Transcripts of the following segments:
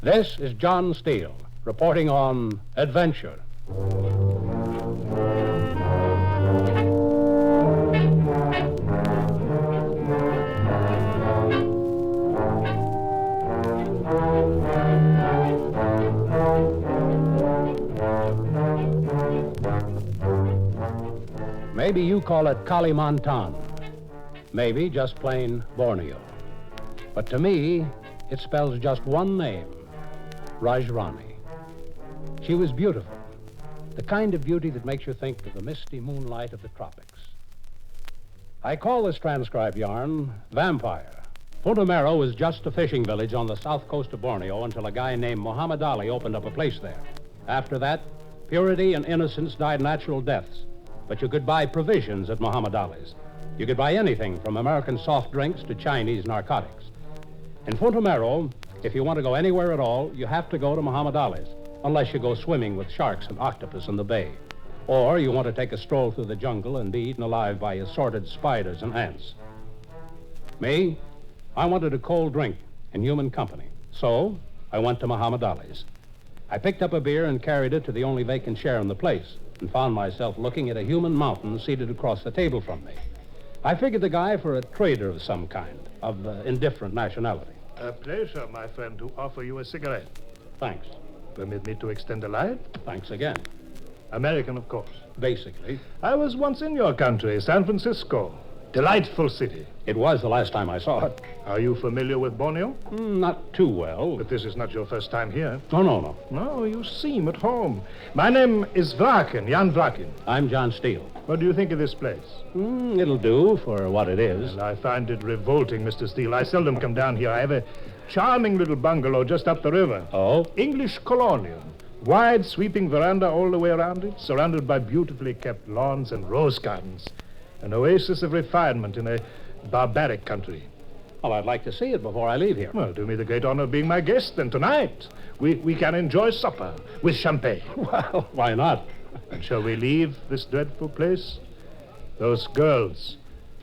This is John Steele, reporting on Adventure. Maybe you call it Kalimantan. Maybe just plain Borneo. But to me, it spells just one name, Rajrani. She was beautiful, the kind of beauty that makes you think of the misty moonlight of the tropics. I call this transcribed yarn Vampire. Punta Mero was just a fishing village on the south coast of Borneo until a guy named Muhammad Ali opened up a place there. After that, purity and innocence died natural deaths. But you could buy provisions at Muhammad Ali's. You could buy anything from American soft drinks to Chinese narcotics. In Punta Mero, if you want to go anywhere at all, you have to go to Muhammad Ali's, unless you go swimming with sharks and octopus in the bay. Or you want to take a stroll through the jungle and be eaten alive by assorted spiders and ants. Me, I wanted a cold drink and human company. So I went to Muhammad Ali's. I picked up a beer and carried it to the only vacant chair in the place, and found myself looking at a human mountain seated across the table from me. I figured the guy for a trader of some kind, of indifferent nationality. A pleasure, my friend, to offer you a cigarette. Thanks. Permit me to extend a light? Thanks again. American, of course. Basically. I was once in your country, San Francisco. Delightful city. It was the last time I saw it. Are you familiar with Borneo? Not too well. But this is not your first time here. Oh, no. No, you seem at home. My name is Draken, Jan Draken. I'm John Steele. What do you think of this place? It'll do for what it is. Well, I find it revolting, Mr. Steele. I seldom come down here. I have a charming little bungalow just up the river. Oh? English colonial. Wide, sweeping veranda all the way around it, surrounded by beautifully kept lawns and rose gardens. An oasis of refinement in a barbaric country. Well, I'd like to see it before I leave here. Well, do me the great honor of being my guest, then, tonight. We can enjoy supper with champagne. Well, why not? And shall we leave this dreadful place? Those girls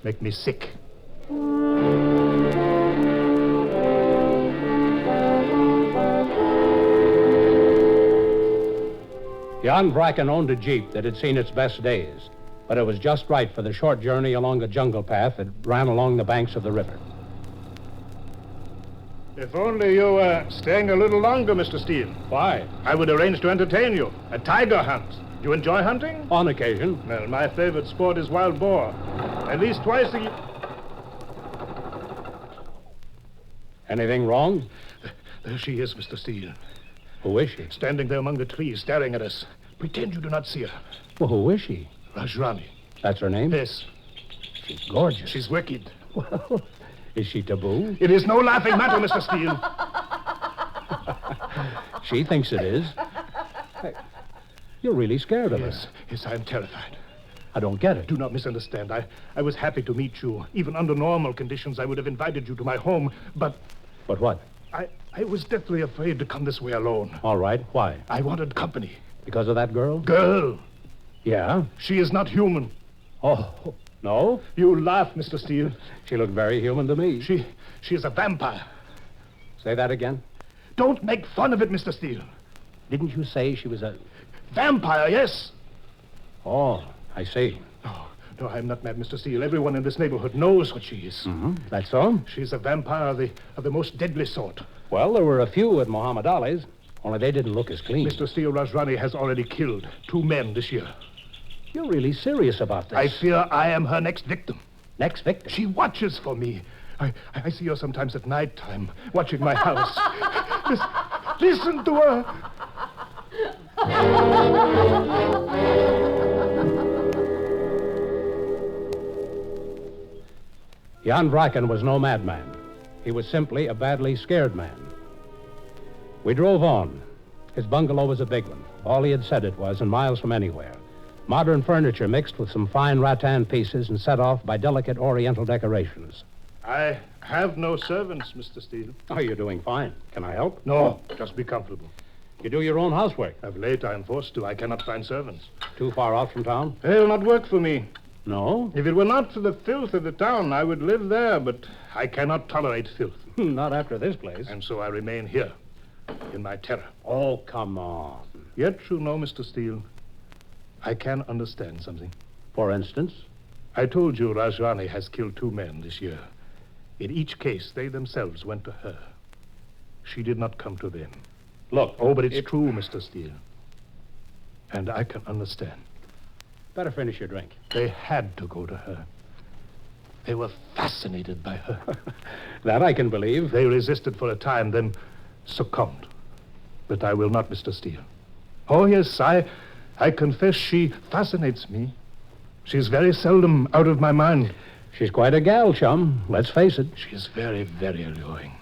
make me sick. Jan Bracken owned a Jeep that had seen its best days, but it was just right for the short journey along a jungle path that ran along the banks of the river. If only you were staying a little longer, Mr. Steele. Why? I would arrange to entertain you. A tiger hunt. Do you enjoy hunting? On occasion. Well, my favorite sport is wild boar. At least twice a year. Anything wrong? There she is, Mr. Steele. Who is she? Standing there among the trees, staring at us. Pretend you do not see her. Well, who is she? Rajrani. That's her name? Yes. She's gorgeous. She's wicked. Well, is she taboo? It is no laughing matter, Mr. Steele. She thinks it is. Hey, you're really scared of her. Yes, I'm terrified. I don't get it. Do not misunderstand. I was happy to meet you. Even under normal conditions, I would have invited you to my home, but... But what? I was deathly afraid to come this way alone. All right, why? I wanted company. Because of that girl? Girl! Yeah? She is not human. Oh, no? You laugh, Mr. Steele. She looked very human to me. She is a vampire. Say that again? Don't make fun of it, Mr. Steele. Didn't you say she was a... Vampire, yes. Oh, I see. No, I'm not mad, Mr. Steele. Everyone in this neighborhood knows what she is. Mm-hmm. That's so? She's a vampire of the most deadly sort. Well, there were a few at Muhammad Ali's, only they didn't look as clean. Mr. Steele, Rajrani has already killed 2 men this year. You're really serious about this. I fear I am her next victim. Next victim? She watches for me. I see her sometimes at night time, watching my house. Listen to her. Jan Bracken was no madman. He was simply a badly scared man. We drove on. His bungalow was a big one. All he had said it was, and miles from anywhere. Modern furniture mixed with some fine rattan pieces and set off by delicate oriental decorations. I have no servants, Mr. Steele. Oh, you're doing fine. Can I help? No, just be comfortable. You do your own housework? Of late, I am forced to. I cannot find servants. Too far out from town? They'll not work for me. No? If it were not for the filth of the town, I would live there, but I cannot tolerate filth. Not after this place. And so I remain here. in my terror. Oh, come on. Yet, you know, Mr. Steele, I can understand something. For instance? I told you Rajrani has killed 2 men this year. In each case, they themselves went to her. She did not come to them. Look. Oh, but it's true, Mr. Steele. And I can understand. Better finish your drink. They had to go to her. They were fascinated by her. That I can believe. They resisted for a time, then succumbed. But I will not, Mr. Steele. Oh, yes, I confess she fascinates me. She's very seldom out of my mind. She's quite a gal, chum. Let's face it. She is very, very alluring.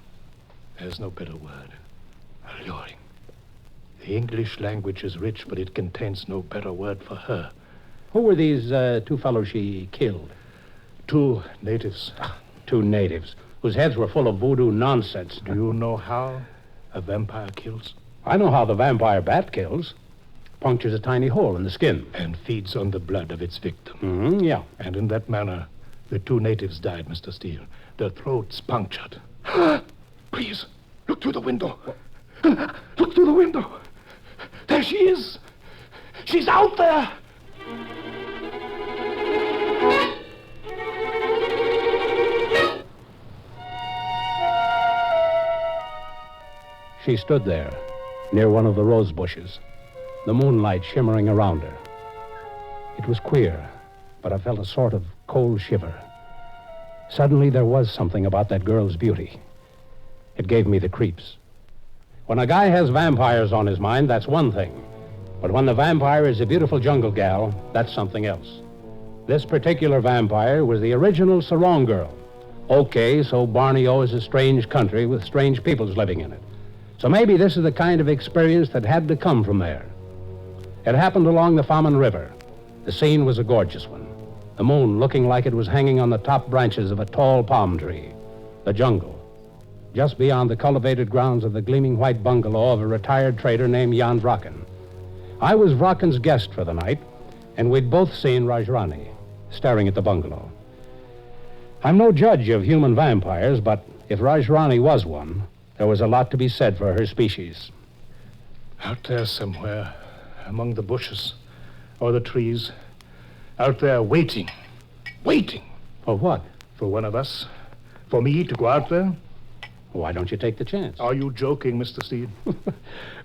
There's no better word. Alluring. The English language is rich, but it contains no better word for her. Who were these 2 fellows she killed? 2 natives. 2 natives, whose heads were full of voodoo nonsense. Do you know how a vampire kills? I know how the vampire bat kills. Punctures a tiny hole in the skin. And feeds on the blood of its victim. Mm-hmm, yeah. And in that manner, the 2 natives died, Mr. Steele. Their throats punctured. Please, look through the window. Look through the window. There she is. She's out there. She stood there, near one of the rose bushes, the moonlight shimmering around her. It was queer, but I felt a sort of cold shiver. Suddenly there was something about that girl's beauty. It gave me the creeps. When a guy has vampires on his mind, that's one thing. But when the vampire is a beautiful jungle gal, that's something else. This particular vampire was the original sarong girl. Okay, so Borneo is a strange country with strange peoples living in it. So maybe this is the kind of experience that had to come from there. It happened along the Faman River. The scene was a gorgeous one. The moon looking like it was hanging on the top branches of a tall palm tree. The jungle. Just beyond the cultivated grounds of the gleaming white bungalow of a retired trader named Jan Vraken. I was Vraken's guest for the night, and we'd both seen Rajrani staring at the bungalow. I'm no judge of human vampires, but if Rajrani was one, there was a lot to be said for her species. Out there somewhere, among the bushes or the trees, out there waiting. For what? For one of us. For me to go out there. Why don't you take the chance? Are you joking, Mr. Steele?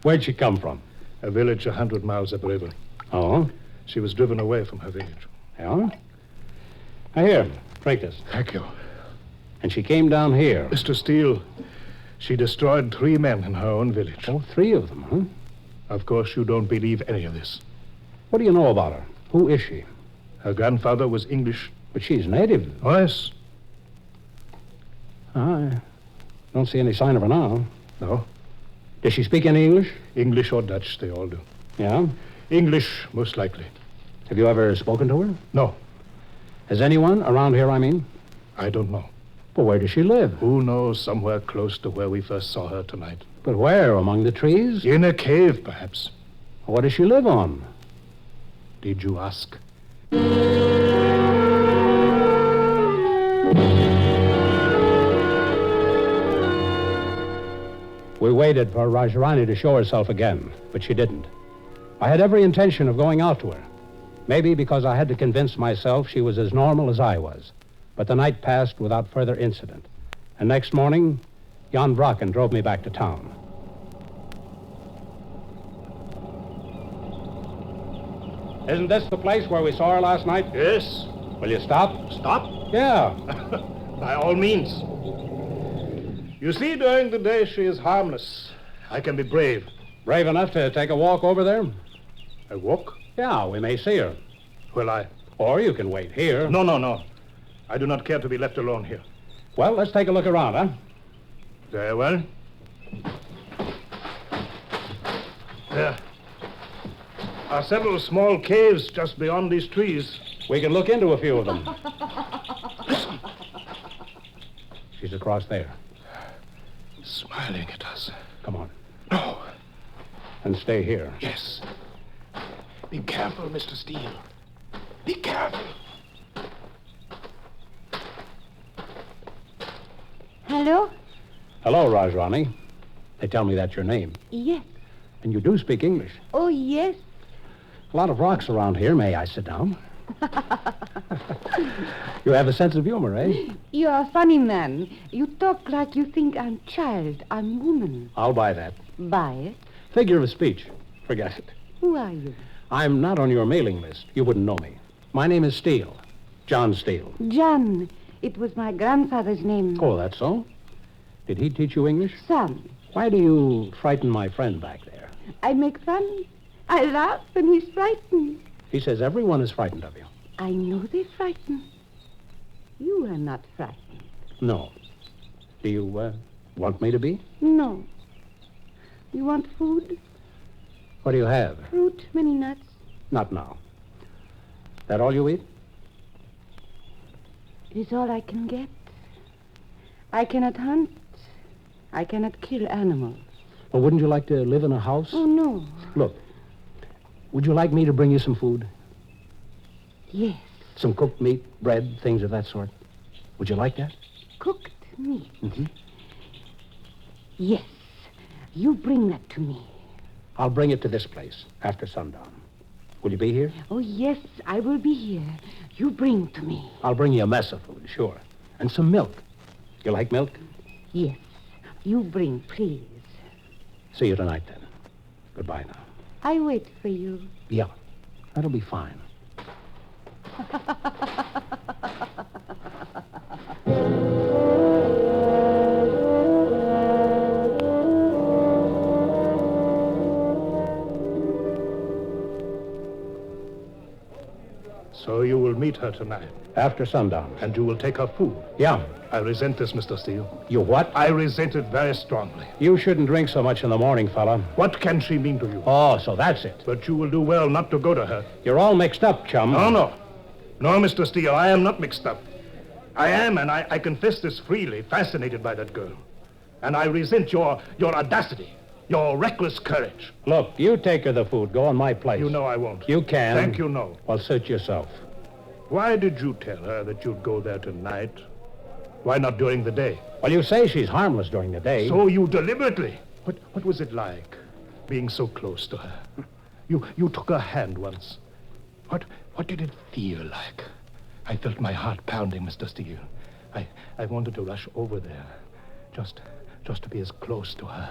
Where'd she come from? A village 100 miles upriver. Oh? She was driven away from her village. Yeah? Here, drink this. Thank you. And she came down here. Mr. Steele, she destroyed 3 men in her own village. Oh, 3 of them, huh? Of course, you don't believe any of this. What do you know about her? Who is she? Her grandfather was English. But she's native. Oh, yes. I don't see any sign of her now. No. Does she speak any English? English or Dutch, they all do. Yeah? English, most likely. Have you ever spoken to her? No. Has anyone around here, I mean? I don't know. Well, where does she live? Who knows? Somewhere close to where we first saw her tonight. But where? Among the trees? In a cave, perhaps. What does she live on? Did you ask? We waited for Rajrani to show herself again, but she didn't. I had every intention of going out to her. Maybe because I had to convince myself she was as normal as I was. But the night passed without further incident. And next morning, Jan Vraken drove me back to town. Isn't this the place where we saw her last night? Yes. Will you stop? Stop? Yeah. By all means. You see, during the day, she is harmless. I can be brave. Brave enough to take a walk over there? A walk? Yeah, we may see her. Will I? Or you can wait here. No. I do not care to be left alone here. Well, let's take a look around, huh? Very well. There are several small caves just beyond these trees. We can look into a few of them. She's across there. Smiling at us. Come on. No. And stay here. Yes. Be careful, Mr. Steele. Be careful. Hello? Hello, Rajrani. They tell me that's your name. Yes. And you do speak English. Oh, yes. A lot of rocks around here. May I sit down? You have a sense of humor, eh? You're a funny man. You talk like you think I'm child. I'm woman. I'll buy that. Buy it? Figure of speech. Forget it. Who are you? I'm not on your mailing list. You wouldn't know me. My name is Steele. John Steele. John. It was my grandfather's name. Oh, that's so? Did he teach you English? Some. Why do you frighten my friend back there? I make fun. I laugh and he's frightened. He says everyone is frightened of you. I know they're frightened. You are not frightened. No. Do you, want me to be? No. You want food? What do you have? Fruit, many nuts. Not now. That all you eat? It is all I can get. I cannot hunt. I cannot kill animals. Well, wouldn't you like to live in a house? Oh, no. Look, would you like me to bring you some food? Yes. Some cooked meat, bread, things of that sort? Would you like that? Cooked meat. Mm-hmm. Yes. You bring that to me. I'll bring it to this place after sundown. Will you be here? Oh, yes, I will be here. You bring to me. I'll bring you a mess of food, sure. And some milk. You like milk? Yes. You bring, please. See you tonight, then. Goodbye now. I wait for you. Yeah, that'll be fine. So you will meet her tonight, After sundown. and you will take her food. Yeah. I resent this, Mr. Steele. You what? I resent it very strongly. You shouldn't drink so much in the morning, fella. What can she mean to you? Oh, so that's it. But you will do well not to go to her. You're all mixed up, chum. No, no. No, Mr. Steele, I am not mixed up. I am, and I confess this freely, fascinated by that girl. And I resent your audacity, your reckless courage. Look, you take her the food. Go on my place. You know I won't. You can. Thank you, no. Well, suit yourself. Why did you tell her that you'd go there tonight? Why not during the day? Well, you say she's harmless during the day. So you deliberately. What was it like, being so close to her? You took her hand once. What did it feel like? I felt my heart pounding, Mr. Steele. I wanted to rush over there, just to be as close to her.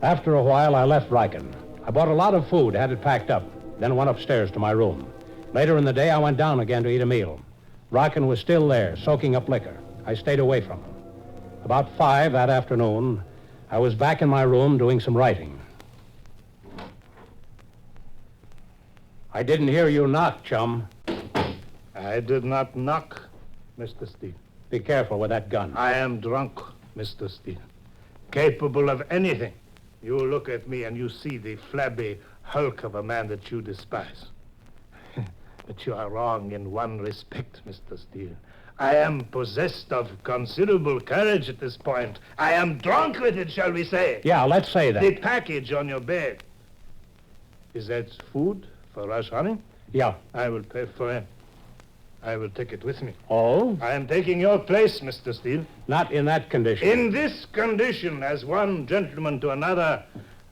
After a while, I left Riken. I bought a lot of food, had it packed up, then went upstairs to my room. Later in the day, I went down again to eat a meal. Riken was still there, soaking up liquor. I stayed away from him. About 5 that afternoon, I was back in my room doing some writing. I didn't hear you knock, chum. I did not knock, Mr. Steele. Be careful with that gun. I am drunk, Mr. Steele. Capable of anything. You look at me and you see the flabby hulk of a man that you despise. But you are wrong in one respect, Mr. Steele. I am possessed of considerable courage at this point. I am drunk with it, shall we say? Yeah, let's say that. The package on your bed. Is that food for Rush Honey? Yeah. I will pay for it. I will take it with me. Oh? I am taking your place, Mr. Steele. Not in that condition. In this condition, as one gentleman to another,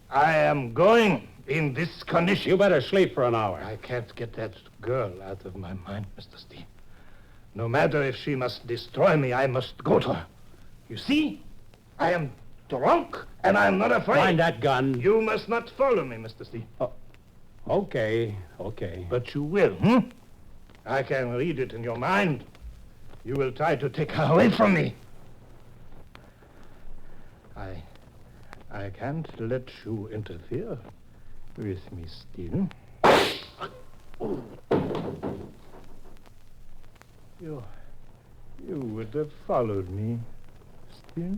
I am going in this condition. You better sleep for an hour. I can't get that girl out of my mind, Mr. Steele. No matter if she must destroy me, I must go to her. You see? I am drunk, and I am not afraid. Find that gun. You must not follow me, Mr. Steele. Oh. Okay. But you will, I can read it in your mind. You will try to take her away from me. I can't let you interfere with me, Steele. You would have followed me, Steele.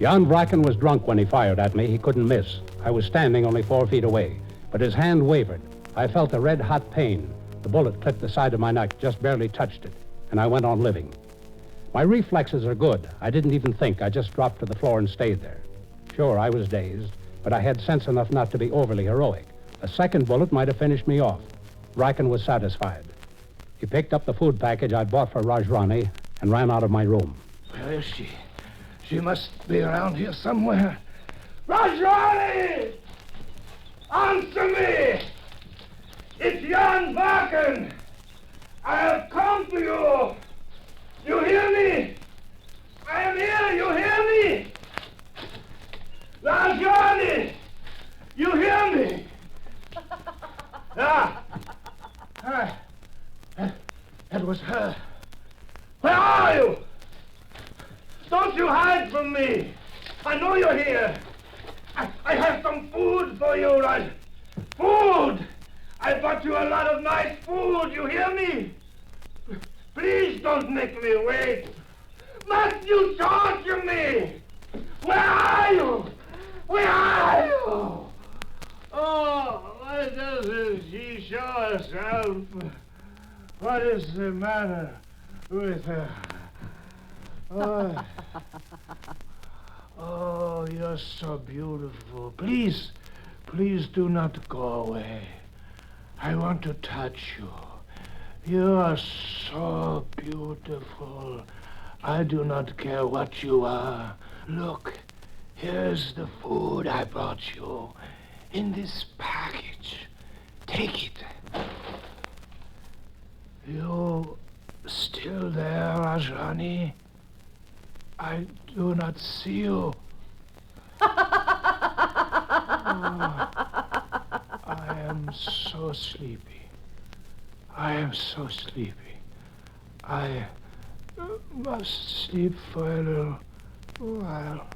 Jan Bracken was drunk when he fired at me. He couldn't miss. I was standing only 4 feet away, but his hand wavered. I felt a red-hot pain. The bullet clipped the side of my neck, just barely touched it, and I went on living. My reflexes are good. I didn't even think. I just dropped to the floor and stayed there. Sure, I was dazed, but I had sense enough not to be overly heroic. A second bullet might have finished me off. Larkin was satisfied. He picked up the food package I'd bought for Rajrani and ran out of my room. Where is she? She must be around here somewhere. Rajrani! Answer me! It's John Larkin! I have come to you! You hear me? I am here, you hear me? Rajrani! You hear me? That was her. Where are you? Don't you hide from me. I know you're here. I have some food for you, Raj. Food! I brought you a lot of nice food, you hear me? Please don't make me wait. Must you torture me? Where are you? Where are you? Oh, why doesn't she show herself? What is the matter with her? Oh, you're so beautiful. Please do not go away. I want to touch you. You are so beautiful. I do not care what you are. Look, here's the food I brought you in this package. Take it. You still there, Rajrani? I do not see you. I am so sleepy. I am so sleepy. I must sleep for a little while.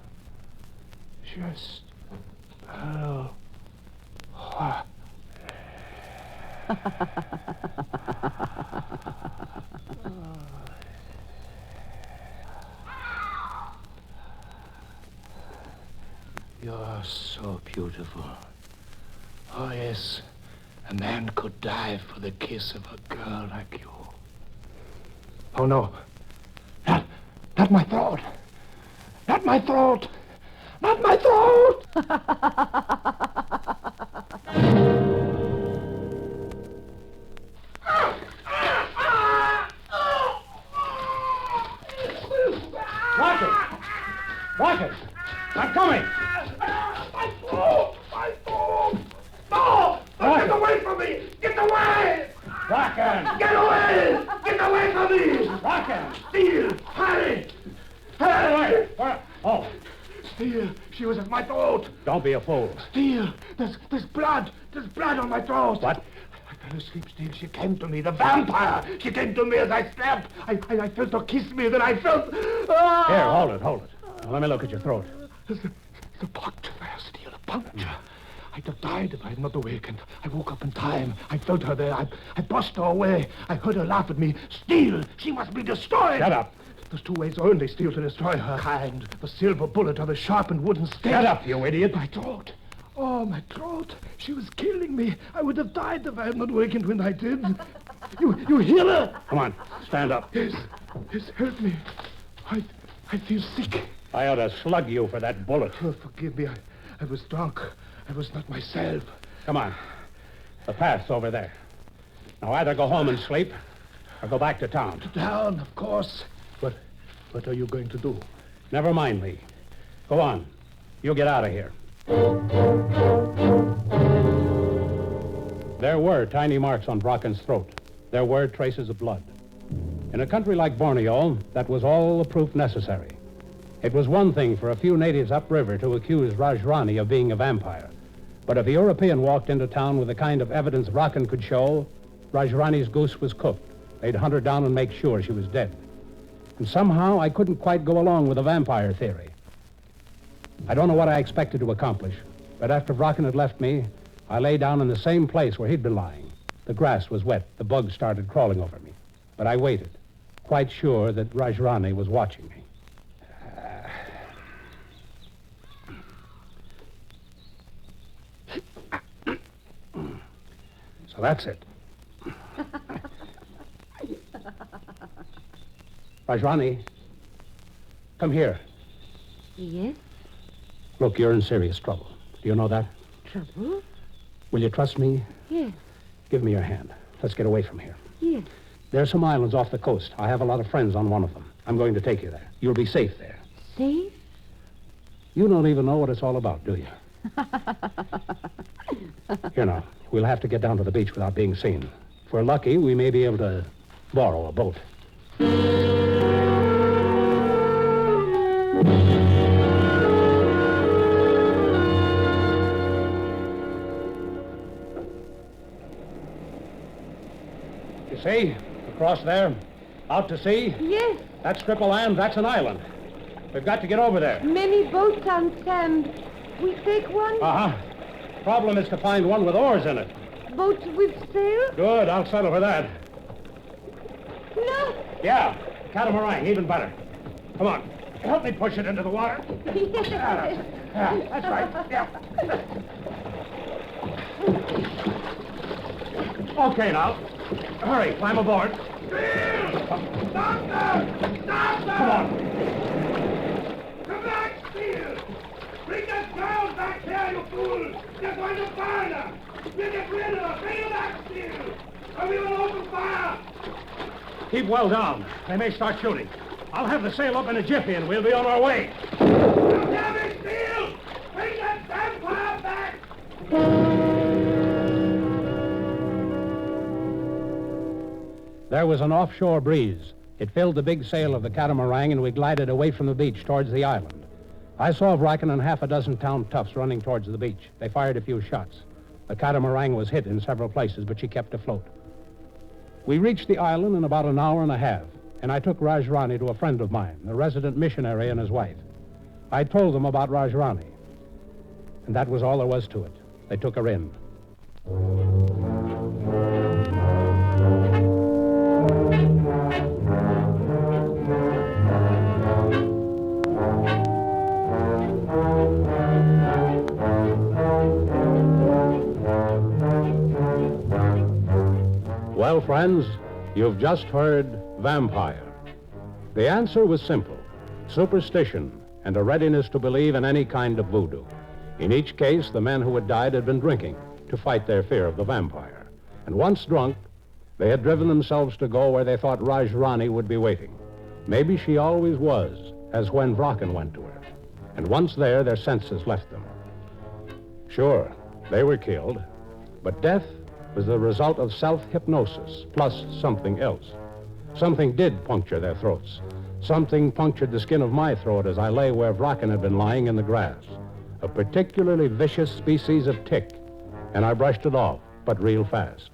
Just a little while. You're so beautiful. Oh, yes, a man could die for the kiss of a girl like you. Oh, no. Not my throat. Not my throat. Not my throat! Rocket! I'm coming! My throat! My throat! No! Get away from me! Get away! Larkin! Get away! Get away from me! Larkin! Steele! Hurry! Hurry! Oh, Steele, she was at my throat. don't be a fool. Steele, there's blood. There's blood on my throat. What? I fell asleep, Steele. She came to me, the vampire. She came to me as I slept. I felt her kiss me, then I felt... Ah! Here, hold it. Now, let me look at your throat. There's a puncture there, Steele, a puncture. I'd have died if I had not awakened. I woke up in time. I felt her there. I brushed her away. I heard her laugh at me. Steele, she must be destroyed. Shut up. There's two ways only, Steele, to destroy her kind. The silver bullet or the sharpened wooden stake. Shut up, you idiot. My throat. Oh, my throat. She was killing me. I would have died if I had not awakened when I did. You hear her? Come on, stand up. Yes, help me. I feel sick. I ought to slug you for that bullet. Oh, forgive me. I was drunk. I was not myself. Come on. The path's over there. Now either go home and sleep, or go back to town. To town, of course. What are you going to do? Never mind me. Go on. You get out of here. There were tiny marks on Brocken's throat. There were traces of blood. In a country like Borneo, that was all the proof necessary. It was one thing for a few natives upriver to accuse Rajrani of being a vampire. But if a European walked into town with the kind of evidence Brocken could show, Rajrani's goose was cooked. They'd hunt her down and make sure she was dead. And somehow I couldn't quite go along with the vampire theory. I don't know what I expected to accomplish, but after Brocken had left me, I lay down in the same place where he'd been lying. The grass was wet. The bugs started crawling over me. But I waited, quite sure that Rajrani was watching me. So that's it. Rajrani, Come here. Yes? Look, you're in serious trouble. Do you know that? Trouble? Will you trust me? Yes. Give me your hand. Let's get away from here. Yes. There are some islands off the coast. I have a lot of friends on one of them. I'm going to take you there. You'll be safe there. Safe? You don't even know what it's all about, do you? Here now, we'll have to get down to the beach without being seen. If we're lucky, we may be able to borrow a boat. You see? Across there, out to sea. Yes. That's strip of land. That's an island. We've got to get over there. Many boats on sand. We take one? Uh-huh. Problem is to find one with oars in it. Boats with sail? Good, I'll settle for that. No. Yeah, catamaran, even better. Come on, help me push it into the water. Yes. Yeah, that's right. Yeah. Okay, now. Hurry, climb aboard. Steele! Stop them! Stop them! Come on. Come back, Steele! Bring that girl back here, you fool! You're going to burn her! You get rid of her! Bring her back, Steele! Or we will open fire! Keep well down. They may start shooting. I'll have the sail up in a jiffy and we'll be on our way. You hear me, Steele? Bring that vampire back! There was an offshore breeze. It filled the big sail of the catamaran, and we glided away from the beach towards the island. I saw Bracken and half a dozen town toughs running towards the beach. They fired a few shots. The catamaran was hit in several places, but she kept afloat. We reached the island in about an hour and a half, and I took Rajrani to a friend of mine, the resident missionary and his wife. I told them about Rajrani, and that was all there was to it. They took her in. Well, friends, you've just heard Vampire. The answer was simple: superstition and a readiness to believe in any kind of voodoo. In each case, the men who had died had been drinking to fight their fear of the vampire. And once drunk, they had driven themselves to go where they thought Rajrani would be waiting. Maybe she always was, as when Bracken went to her. And once there, their senses left them. Sure, they were killed, but death was the result of self-hypnosis plus something else. Something did puncture their throats. Something punctured the skin of my throat as I lay where Bracken had been lying in the grass. A particularly vicious species of tick, and I brushed it off, but real fast.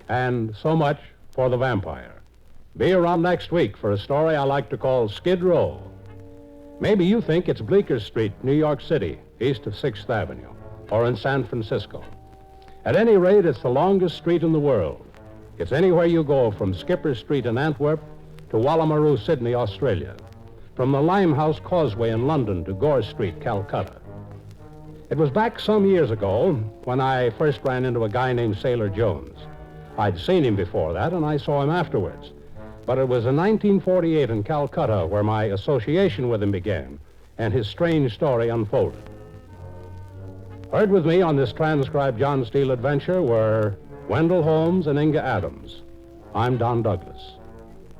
And so much for the vampire. Be around next week for a story I like to call Skid Row. Maybe you think it's Bleecker Street, New York City, east of 6th Avenue, or in San Francisco. At any rate, it's the longest street in the world. It's anywhere you go from Skipper Street in Antwerp to Wallaroo, Sydney, Australia. From the Limehouse Causeway in London to Gore Street, Calcutta. It was back some years ago when I first ran into a guy named Sailor Jones. I'd seen him before that, and I saw him afterwards. But it was in 1948 in Calcutta where my association with him began, and his strange story unfolded. Heard with me on this transcribed John Steele adventure were Wendell Holmes and Inga Adams. I'm Don Douglas.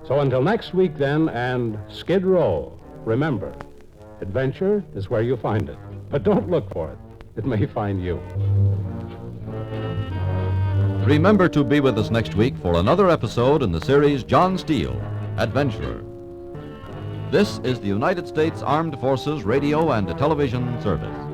So until next week then, and Skid Row, remember, adventure is where you find it. But don't look for it. It may find you. Remember to be with us next week for another episode in the series John Steele, Adventurer. This is the United States Armed Forces Radio and Television Service.